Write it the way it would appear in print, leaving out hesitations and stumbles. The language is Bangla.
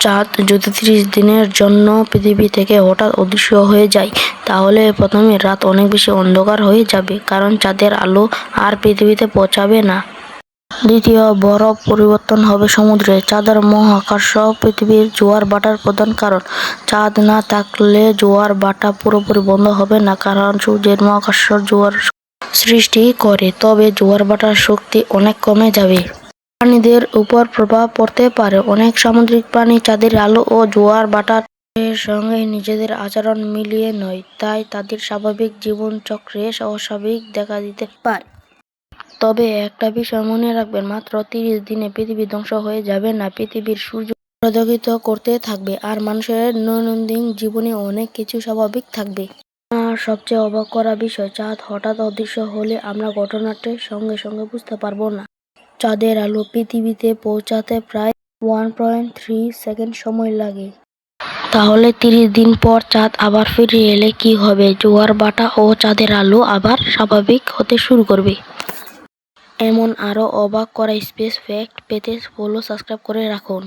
চাঁদ যদি 30 দিনের জন্য পৃথিবী থেকে হঠাৎ অদৃশ্য হয়ে যায়, তাহলে প্রথমে রাত অনেক বেশি অন্ধকার হয়ে যাবে, কারণ চাঁদের আলো আর পৃথিবীতে পৌঁছাবে না। দ্বিতীয়, বরফ পরিবর্তন হবে সমুদ্রে। চাঁদের মহাকর্ষ পৃথিবীর জোয়ার ভাটার প্রধান কারণ। চাঁদ না থাকলে জোয়ার ভাটা পুরোপুরি বন্ধ হবে না, কারণ সূর্যের মহাকর্ষ জোয়ার সৃষ্টি করে, তবে জোয়ার ভাটার শক্তি অনেক কমে যাবে। প্রাণীদের উপর প্রভাব পড়তে পারে। অনেক সামুদ্রিক প্রাণী চাঁদের আলো ও জোয়ার ভাটার সঙ্গে নিজেদের আচরণ মিলিয়ে নেয়, তাই তাদের স্বাভাবিক জীবনচক্রে অস্বাভাবিক দেখা দিতে পারে। তবে একটা বিষয় মনে রাখবেন, মাত্র 30 দিনে পৃথিবী ধ্বংস হয়ে যাবে না। পৃথিবীর সূর্য প্রজ্বলিত করতে থাকবে, আর মানুষের দৈনন্দিন জীবনে অনেক কিছু স্বাভাবিক থাকবে। আর সবচেয়ে অবাক করা বিষয়, চাঁদ হঠাৎ অদৃশ্য হলে আমরা ঘটনাটি সঙ্গে সঙ্গে বুঝতে পারবো না। চাঁদের আলো পৃথিবীতে পৌঁছাতে প্রায় 1.3 সেকেন্ড সময় লাগে। তাহলে 30 দিন পর চাঁদ আবার ফিরে এলে কি হবে? জোয়ার ভাটা ও চাঁদের আলো আবার স্বাভাবিক হতে শুরু করবে। এমন আরো অবাক করা স্পেস ফ্যাক্ট পেতে ফলো সাবস্ক্রাইব করে রাখুন।